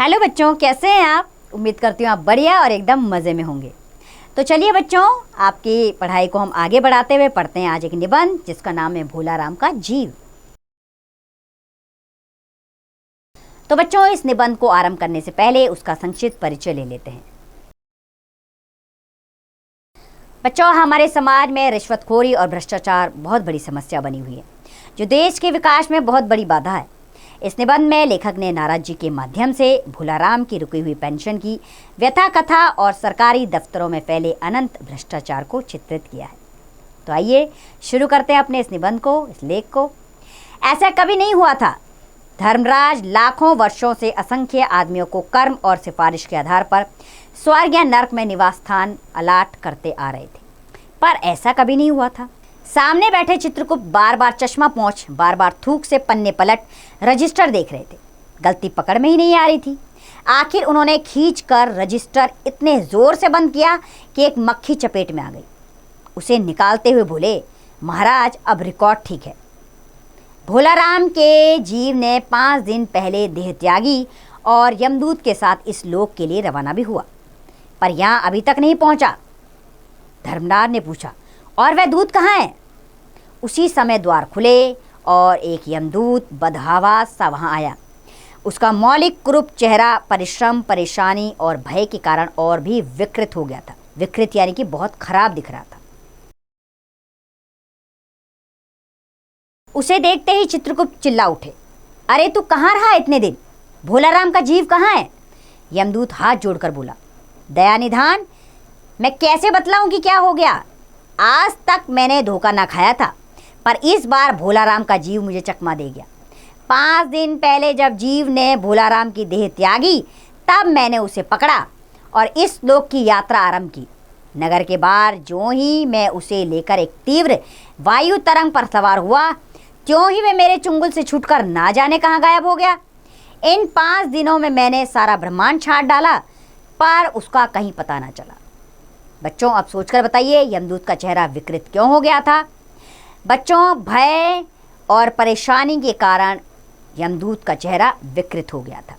Hello बच्चों, कैसे हैं आप? उम्मीद करती हूँ आप बढ़िया और एकदम मज़े में होंगे। तो चलिए बच्चों, आपकी पढ़ाई को हम आगे बढ़ाते हुए पढ़ते हैं आज एक निबंध जिसका नाम है भोला राम का जीव। तो बच्चों, इस निबंध को आरंभ करने से पहले उसका संक्षिप्त परिचय ले लेते हैं। बच्चों, हमारे समाज में रिश्वतखोरी और भ्रष्टाचार बहुत बड़ी समस्या बनी हुई है जो देश के विकास में बहुत बड़ी बाधा है। इस निबंध में लेखक ने नारद जी के माध्यम से भोला राम की रुकी हुई पेंशन की व्यथा कथा और सरकारी दफ्तरों में फैले अनंत भ्रष्टाचार को चित्रित किया है। तो आइए शुरू करते हैं अपने इस निबंध को, इस लेख को। ऐसा कभी नहीं हुआ था। धर्मराज लाखों वर्षों से असंख्य आदमियों को कर्म और सिफारिश के आधार पर स्वर्ग या नर्क में निवास स्थान अलाट करते आ रहे थे, पर ऐसा कभी नहीं हुआ था। सामने बैठे चित्रगुप्त बार बार चश्मा पोंछ, बार बार थूक से पन्ने पलट रजिस्टर देख रहे थे। गलती पकड़ में ही नहीं आ रही थी। आखिर उन्होंने खींचकर रजिस्टर इतने जोर से बंद किया कि एक मक्खी चपेट में आ गई। उसे निकालते हुए बोले, महाराज अब रिकॉर्ड ठीक है। भोला राम के जीव ने 5 दिन पहले देह त्यागी और यमदूत के साथ इस लोक के लिए रवाना भी हुआ, पर यहाँ अभी तक नहीं पहुंचा। धर्मराज ने पूछा, और वह दूत कहाँ है? उसी समय द्वार खुले और एक यमदूत बदहवास सा वहां आया। उसका मौलिक कुरूप चेहरा परिश्रम, परेशानी और भय के कारण और भी विकृत हो गया था। विकृत यानी कि बहुत खराब दिख रहा था। उसे देखते ही चित्रगुप्त चिल्ला उठे, अरे तू कहाँ रहा इतने दिन? भोला राम का जीव कहाँ है? यमदूत हाथ जोड़कर बोला, दया निधान, मैं कैसे बतलाऊं कि क्या हो गया? आज तक मैंने धोखा ना खाया था, पर इस बार भोला राम का जीव मुझे चकमा दे गया। 5 दिन पहले जब जीव ने भोला राम की देह त्यागी, तब मैंने उसे पकड़ा और इस लोक की यात्रा आरंभ की। नगर के बाहर जो ही मैं उसे लेकर एक तीव्र वायु तरंग पर सवार हुआ, त्यों ही वह मेरे चुंगल से छूटकर ना जाने कहाँ गायब हो गया। इन 5 दिनों में मैंने सारा ब्रह्मांड छाट डाला, पर उसका कहीं पता ना चला। बच्चों, अब सोचकर बताइए यमदूत का चेहरा विकृत क्यों हो गया था? बच्चों, भय और परेशानी के कारण यमदूत का चेहरा विकृत हो गया था।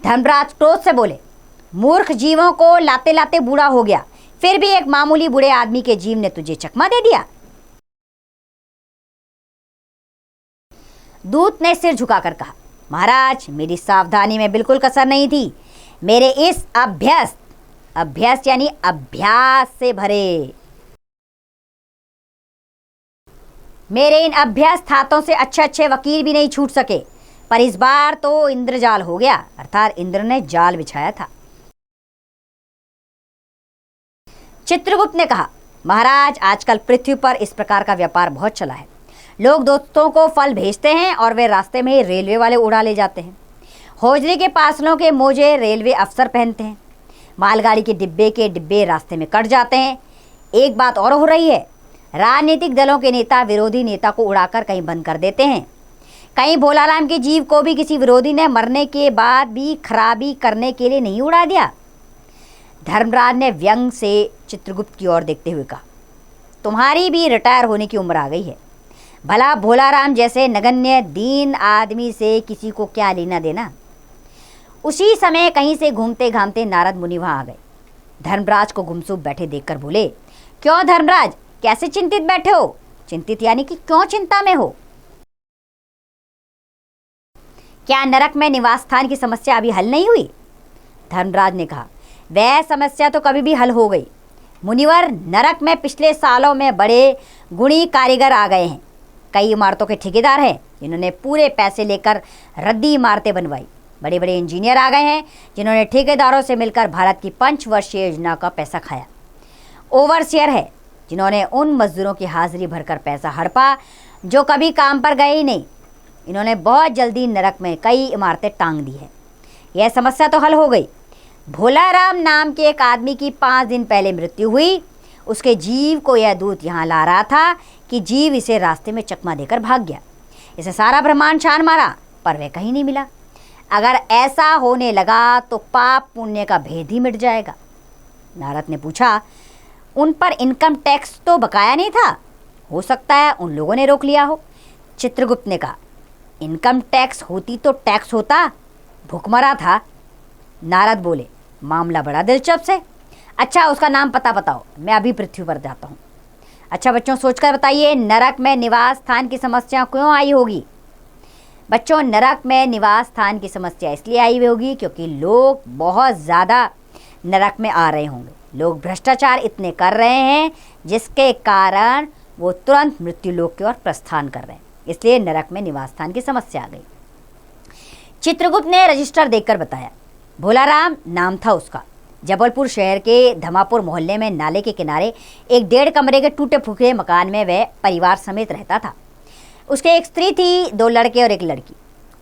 धर्मराज क्रोध से बोले, मूर्ख जीवों को लाते लाते बूढ़ा हो गया, फिर भी एक मामूली बूढ़े आदमी के जीव ने तुझे चकमा दे दिया। दूत ने सिर झुकाकर कहा, महाराज मेरी सावधानी में बिल्कुल कसर नहीं थी। मेरे इस अभ्यास यानी अभ्यास से भरे मेरे इन अभ्यास हाथों से अच्छे अच्छे वकील भी नहीं छूट सके, पर इस बार तो इंद्रजाल हो गया, अर्थात इंद्र ने जाल बिछाया था। चित्रगुप्त ने कहा, महाराज आजकल पृथ्वी पर इस प्रकार का व्यापार बहुत चला है। लोग दोस्तों को फल भेजते हैं और वे रास्ते में ही रेलवे वाले उड़ा ले जाते हैं। हौजरी के पासलों के मोजे रेलवे अफसर पहनते हैं। मालगाड़ी के डिब्बे रास्ते में कट जाते हैं। एक बात और हो रही है, राजनीतिक दलों के नेता विरोधी नेता को उड़ाकर कहीं बंद कर देते हैं। कहीं भोला राम के जीव को भी किसी विरोधी ने मरने के बाद भी खराबी करने के लिए नहीं उड़ा दिया। धर्मराज ने व्यंग से चित्रगुप्त की ओर देखते हुए कहा, तुम्हारी भी रिटायर होने की उम्र आ गई है। भला भोला राम जैसे नगण्य दीन आदमी से किसी को क्या लेना देना? उसी समय कहीं से घूमते घामते नारद मुनि वहां आ गए। धर्मराज को गुमसुम बैठे देखकर बोले, क्यों धर्मराज, कैसे चिंतित बैठे हो? चिंतित यानी कि क्यों चिंता में हो? क्या नरक में निवास स्थान की समस्या अभी हल नहीं हुई? धर्मराज ने कहा, वह समस्या तो कभी भी हल हो गई। मुनिवर, नरक में पिछले सालों में बड़े गुणी कारीगर आ गए हैं। कई इमारतों के ठेकेदार हैं जिन्होंने पूरे पैसे लेकर रद्दी इमारतें बनवाई। बड़े बड़े इंजीनियर आ गए हैं जिन्होंने ठेकेदारों से मिलकर भारत की 5 वर्षीय योजना का पैसा खाया। ओवरसियर है जिन्होंने उन मजदूरों की हाजिरी भरकर पैसा हड़पा जो कभी काम पर गए ही नहीं। इन्होंने बहुत जल्दी नरक में कई इमारतें टांग दी है। यह समस्या तो हल हो गई। भोला राम नाम के एक आदमी की 5 दिन पहले मृत्यु हुई। उसके जीव को यह दूत यहाँ ला रहा था कि जीव इसे रास्ते में चकमा देकर भाग गया। इसे सारा ब्रह्मांड छान मारा, पर वह कहीं नहीं मिला। अगर ऐसा होने लगा तो पाप पुण्य का भेद ही मिट जाएगा। नारद ने पूछा, उन पर इनकम टैक्स तो बकाया नहीं था? हो सकता है उन लोगों ने रोक लिया हो। चित्रगुप्त ने कहा, इनकम टैक्स होती तो टैक्स होता, भुखमरा था। नारद बोले, मामला बड़ा दिलचस्प है। अच्छा, उसका नाम पता बताओ, मैं अभी पृथ्वी पर जाता हूँ। अच्छा बच्चों, सोचकर बताइए, नरक में निवास स्थान की समस्या क्यों आई होगी? बच्चों, नरक में निवास स्थान की समस्या इसलिए आई हुई होगी क्योंकि लोग बहुत ज़्यादा नरक में आ रहे होंगे। लोग भ्रष्टाचार इतने कर रहे हैं जिसके कारण वो तुरंत मृत्यु लोक की ओर प्रस्थान कर रहे हैं, इसलिए नरक में निवास स्थान की समस्या आ गई। चित्रगुप्त ने रजिस्टर देखकर बताया, भोलाराम नाम था उसका। जबलपुर शहर के धमापुर मोहल्ले में नाले के किनारे एक 1.5 कमरे के टूटे फूटे मकान में वह परिवार समेत रहता था। उसके एक स्त्री थी, 2 लड़के और 1 लड़की।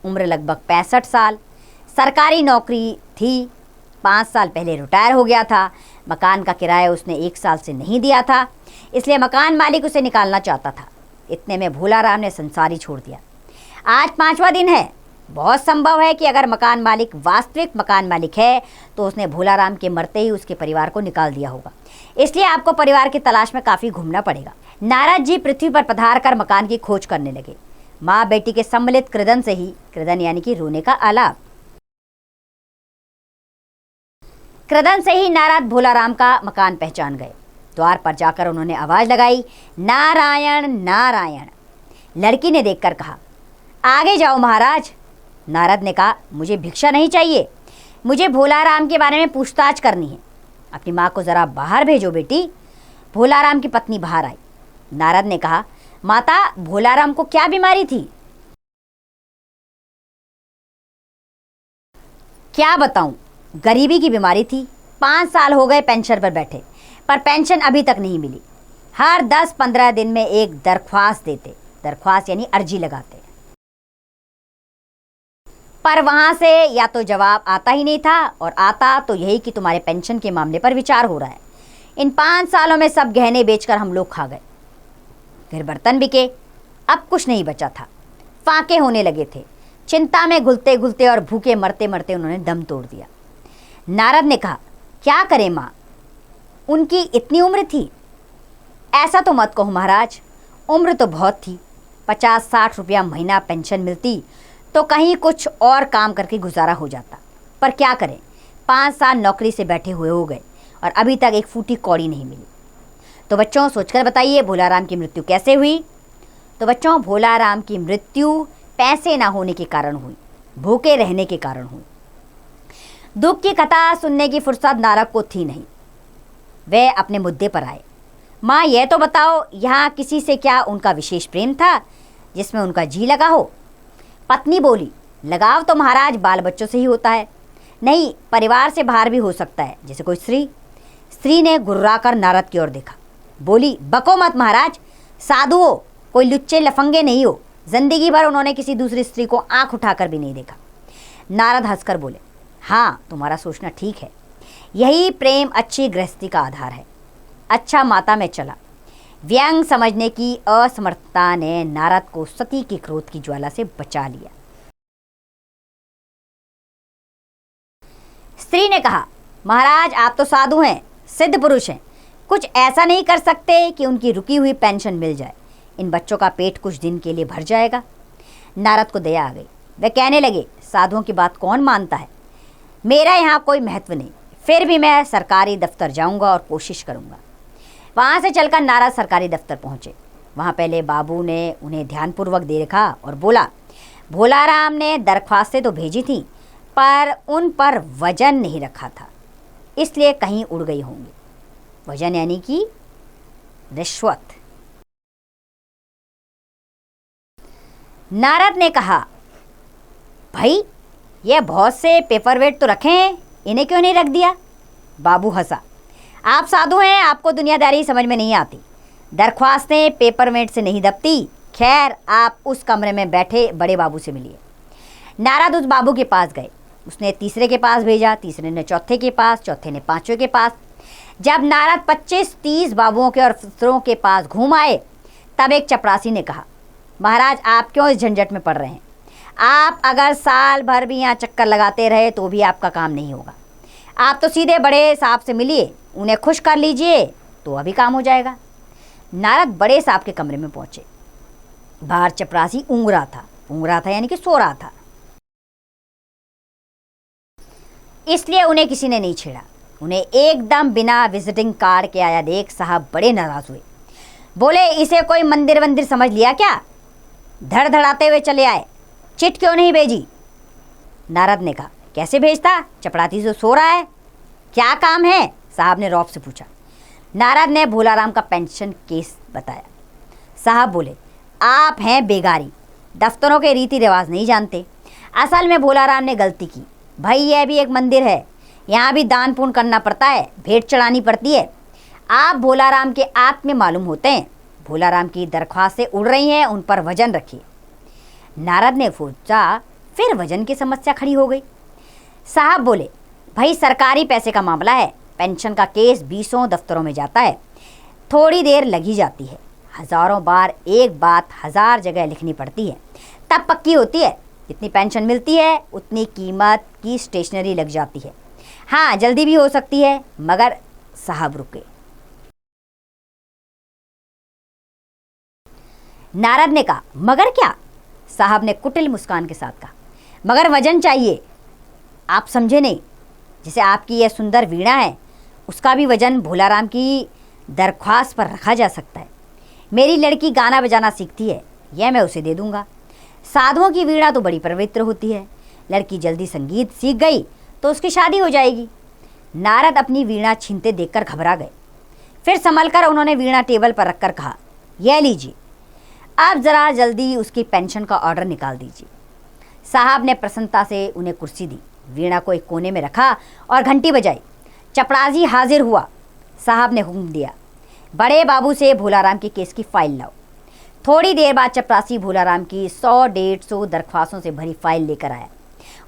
उम्र लगभग 65 साल। सरकारी नौकरी थी। 5 साल पहले रिटायर हो गया था। मकान का किराया उसने 1 साल से नहीं दिया था, इसलिए मकान मालिक उसे निकालना चाहता था। इतने में भोलाराम ने संसार ही छोड़ दिया। आज 5वां दिन है। बहुत संभव है कि अगर मकान मालिक वास्तविक मकान मालिक है तो उसने भोलाराम के मरते ही उसके परिवार को निकाल दिया होगा, इसलिए आपको परिवार की तलाश में काफ़ी घूमना पड़ेगा। नारद जी पृथ्वी पर पधार कर मकान की खोज करने लगे। माँ बेटी के सम्मिलित कृदन से ही, कृदन यानी कि रोने का आलाप, कृदन से ही नारद भोलाराम का मकान पहचान गए। द्वार पर जाकर उन्होंने आवाज लगाई, नारायण नारायण। लड़की ने देखकर कहा, आगे जाओ महाराज। नारद ने कहा, मुझे भिक्षा नहीं चाहिए, मुझे भोलाराम के बारे में पूछताछ करनी है। अपनी माँ को ज़रा बाहर भेजो बेटी। भोलाराम की पत्नी बाहर आई। नारद ने कहा, माता, भोलाराम को क्या बीमारी थी? क्या बताऊं, गरीबी की बीमारी थी। 5 साल हो गए पेंशन पर बैठे, पर पेंशन अभी तक नहीं मिली। हर 10-15 दिन में एक दरख्वास्त देते, दरख्वास्त यानी अर्जी लगाते, पर वहां से या तो जवाब आता ही नहीं था, और आता तो यही कि तुम्हारे पेंशन के मामले पर विचार हो रहा है। इन 5 सालों में सब गहने बेचकर हम लोग खा गए, फिर बर्तन बिके, अब कुछ नहीं बचा था। फाके होने लगे थे। चिंता में घुलते घुलते और भूखे मरते मरते उन्होंने दम तोड़ दिया। नारद ने कहा, क्या करें माँ, उनकी इतनी उम्र थी? ऐसा तो मत कहो महाराज, उम्र तो बहुत थी। 50-60 रुपया महीना पेंशन मिलती तो कहीं कुछ और काम करके गुजारा हो जाता, पर क्या करें, 5 साल नौकरी से बैठे हुए हो गए और अभी तक एक फूटी कौड़ी नहीं मिली। तो बच्चों, सोचकर बताइए, भोलाराम की मृत्यु कैसे हुई? तो बच्चों, भोलाराम की मृत्यु पैसे ना होने के कारण हुई, भूखे रहने के कारण हुई। दुख की कथा सुनने की फुर्सत नारद को थी नहीं। वे अपने मुद्दे पर आए। माँ, यह तो बताओ, यहाँ किसी से क्या उनका विशेष प्रेम था जिसमें उनका जी लगा हो? पत्नी बोली, लगाव तो महाराज बाल बच्चों से ही होता है, नहीं परिवार से बाहर भी हो सकता है, जैसे कोई स्त्री। स्त्री ने गुर्राकर नारद की ओर देखा, बोली, बको मत महाराज, साधु हो, कोई लुच्चे लफंगे नहीं हो। जिंदगी भर उन्होंने किसी दूसरी स्त्री को आंख उठाकर भी नहीं देखा। नारद हंसकर बोले, हाँ तुम्हारा सोचना ठीक है, यही प्रेम अच्छी गृहस्थी का आधार है। अच्छा माता, मैं चला। व्यंग समझने की असमर्थता ने नारद को सती की क्रोध की ज्वाला से बचा लिया। स्त्री ने कहा, महाराज आप तो साधु हैं, सिद्ध पुरुष हैं, कुछ ऐसा नहीं कर सकते कि उनकी रुकी हुई पेंशन मिल जाए? इन बच्चों का पेट कुछ दिन के लिए भर जाएगा। नारद को दया आ गई। वे कहने लगे, साधुओं की बात कौन मानता है, मेरा यहाँ कोई महत्व नहीं, फिर भी मैं सरकारी दफ्तर जाऊँगा और कोशिश करूँगा। वहाँ से चलकर नारद सरकारी दफ्तर पहुँचे। वहाँ पहले बाबू ने उन्हें ध्यानपूर्वक देखा और बोला, भोलाराम ने दरख्वास्तें तो भेजी थीं, पर उन पर वजन नहीं रखा था, इसलिए कहीं उड़ गई होंगी। वजन यानी कि रिश्वत। नारद ने कहा, भाई ये बहुत से पेपर वेट तो रखे हैं, इन्हें क्यों नहीं रख दिया? बाबू हंसा, आप साधु हैं, आपको दुनियादारी समझ में नहीं आती। दरख्वास्तें पेपर वेट से नहीं दबती। खैर, आप उस कमरे में बैठे बड़े बाबू से मिलिए। नारद उस बाबू के पास गए। उसने तीसरे के पास भेजा, तीसरे ने चौथे के पास, चौथे ने पांचवें के पास। जब नारद 25-30 बाबुओं के और अफसरों के पास घूम आए, तब एक चपरासी ने कहा, महाराज आप क्यों इस झंझट में पड़ रहे हैं? आप अगर साल भर भी यहाँ चक्कर लगाते रहे तो भी आपका काम नहीं होगा। आप तो सीधे बड़े साहब से मिलिए, उन्हें खुश कर लीजिए तो अभी काम हो जाएगा। नारद बड़े साहब के कमरे में पहुंचे। बाहर चपरासी ऊँघ रहा था यानी कि सो रहा था। इसलिए उन्हें किसी ने नहीं छेड़ा। उन्हें एकदम बिना विजिटिंग कार्ड के आया देख साहब बड़े नाराज हुए। बोले, इसे कोई मंदिर वंदिर समझ लिया क्या? धड़ धड़ाते हुए चले आए, चिट क्यों नहीं भेजी? नारद ने कहा, कैसे भेजता, चपड़ासी तो सो रहा है। क्या काम है? साहब ने रौब से पूछा। नारद ने भोलाराम का पेंशन केस बताया। साहब बोले, आप हैं बेगारी, दफ्तरों के रीति रिवाज नहीं जानते। असल में भोलाराम ने गलती की। भाई यह भी एक मंदिर है, यहाँ भी दान पुण्य करना पड़ता है, भेंट चढ़ानी पड़ती है। आप भोलाराम के आत्मा मालूम होते हैं। भोलाराम की दरख्वास्तें उड़ रही हैं, उन पर वजन रखिए। नारद ने सोचा, फिर वजन की समस्या खड़ी हो गई। साहब बोले, भाई सरकारी पैसे का मामला है, पेंशन का केस 20 दफ्तरों में जाता है, थोड़ी देर लगी जाती है। हजारों बार एक बात 1000 जगह लिखनी पड़ती है, तब पक्की होती है। जितनी पेंशन मिलती है उतनी कीमत की स्टेशनरी लग जाती है। हाँ, जल्दी भी हो सकती है। मगर साहब रुके। नारद ने कहा, मगर क्या? साहब ने कुटिल मुस्कान के साथ कहा, मगर वजन चाहिए। आप समझे नहीं। जैसे आपकी यह सुंदर वीणा है, उसका भी वजन भोलाराम की दरख्वास्त पर रखा जा सकता है। मेरी लड़की गाना बजाना सीखती है, यह मैं उसे दे दूंगा। साधुओं की वीणा तो बड़ी पवित्र होती है। लड़की जल्दी संगीत सीख गई तो उसकी शादी हो जाएगी। नारद अपनी वीणा छीनते देखकर घबरा गए। फिर संभलकर उन्होंने वीणा टेबल पर रखकर कहा, यह लीजिए, आप जरा जल्दी उसकी पेंशन का ऑर्डर निकाल दीजिए। साहब ने प्रसन्नता से उन्हें कुर्सी दी, वीणा को एक कोने में रखा और घंटी बजाई। चपड़ासी हाजिर हुआ। साहब ने हुक्म दिया, बड़े बाबू से भोलाराम की केस की फाइल लाओ। थोड़ी देर बाद चपरासी भोलाराम की 100-150 दरख्वास्तों से भरी फाइल लेकर आया।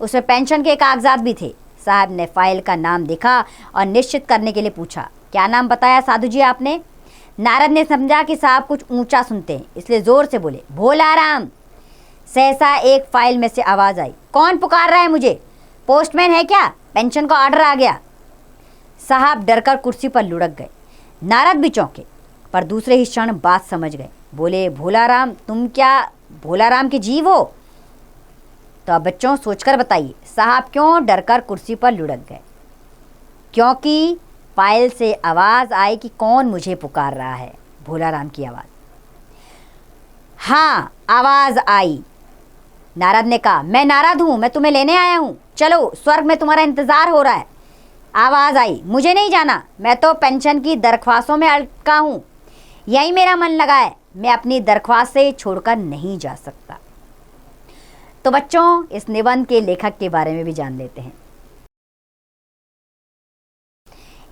उसमें पेंशन के कागजात भी थे। साहब ने फाइल का नाम देखा और निश्चित करने के लिए पूछा, क्या नाम बताया साधु जी आपने? नारद ने समझा कि साहब कुछ ऊंचा सुनते हैं, इसलिए जोर से बोले, भोलाराम। सहसा एक फाइल में से आवाज आई, कौन पुकार रहा है मुझे? पोस्टमैन है क्या? पेंशन का ऑर्डर आ गया। साहब डरकर कुर्सी पर लुढ़क गए। नारद भी चौंके, पर दूसरे ही क्षण बात समझ गए। बोले, भोलाराम, तुम क्या भोलाराम के जीव हो? तो अब बच्चों सोचकर बताइए, साहब क्यों डरकर कुर्सी पर लुढ़क गए? क्योंकि फाइल से आवाज आई कि कौन मुझे पुकार रहा है। भोलाराम की आवाज। हाँ, आवाज आई। नारद ने कहा, मैं नारद हूं, मैं तुम्हें लेने आया हूं, चलो स्वर्ग में तुम्हारा इंतजार हो रहा है। आवाज आई, मुझे नहीं जाना, मैं तो पेंशन की दरख्वास्तों में अटका हूं, यही मेरा मन लगा है, मैं अपनी दरख्वास्त से छोड़कर नहीं जा सकता। तो बच्चों, इस निबंध के लेखक के बारे में भी जान लेते हैं।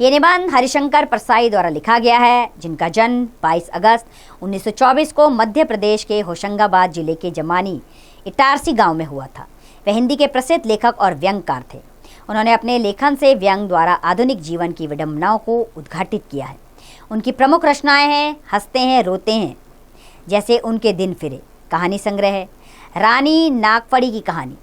ये निबंध हरिशंकर परसाई द्वारा लिखा गया है, जिनका जन्म 22 अगस्त 1924 को मध्य प्रदेश के होशंगाबाद जिले के जमानी इटारसी गांव में हुआ था। वे हिंदी के प्रसिद्ध लेखक और व्यंग्यकार थे। उन्होंने अपने लेखन से व्यंग्य द्वारा आधुनिक जीवन की विडंबनाओं को उद्घाटित किया है। उनकी प्रमुख रचनाएं हैं हंसते हैं रोते हैं, जैसे उनके दिन फिरे, कहानी संग्रह है, रानी नागफड़ी की कहानी,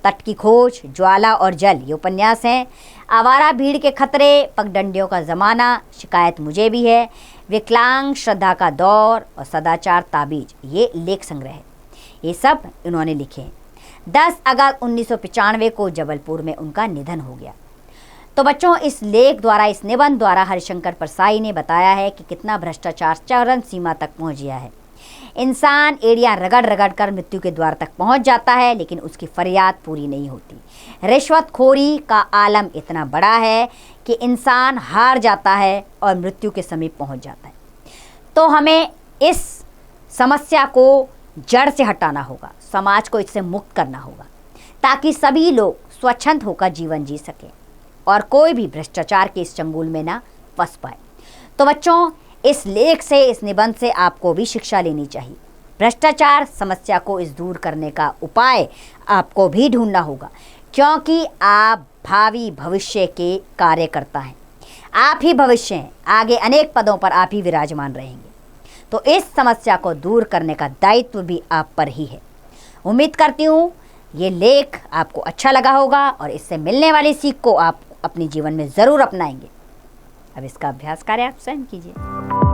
तट की खोज, ज्वाला और जल ये उपन्यास हैं, आवारा भीड़ के खतरे, पगडंडियों का ज़माना, शिकायत मुझे भी है, विकलांग, श्रद्धा का दौर और सदाचार ताबीज ये लेख संग्रह है। ये सब इन्होंने लिखे हैं। 10 अगस्त 1995 को जबलपुर में उनका निधन हो गया। तो बच्चों, इस लेख द्वारा, इस निबंध द्वारा हरिशंकर परसाई ने बताया है कि कितना भ्रष्टाचार चरम सीमा तक पहुंच गया है। इंसान एड़ियां रगड़ रगड़ कर मृत्यु के द्वार तक पहुंच जाता है, लेकिन उसकी फरियाद पूरी नहीं होती। रिश्वतखोरी का आलम इतना बड़ा है कि इंसान हार जाता है और मृत्यु के समीप पहुंच जाता है। तो हमें इस समस्या को जड़ से हटाना होगा, समाज को इससे मुक्त करना होगा, ताकि सभी लोग स्वच्छंद होकर जीवन जी सकें और कोई भी भ्रष्टाचार के इस चंगुल में ना फंस पाए। तो बच्चों, इस लेख से, इस निबंध से आपको भी शिक्षा लेनी चाहिए। भ्रष्टाचार समस्या को इस दूर करने का उपाय आपको भी ढूंढना होगा, क्योंकि आप भावी भविष्य के कार्यकर्ता हैं। आप ही भविष्य हैं, आगे अनेक पदों पर आप ही विराजमान रहेंगे। तो इस समस्या को दूर करने का दायित्व भी आप पर ही है। उम्मीद करती हूँ ये लेख आपको अच्छा लगा होगा और इससे मिलने वाली सीख को आप अपने जीवन में ज़रूर अपनाएंगे। अब इसका अभ्यास कार्य आप स्वयं कीजिए।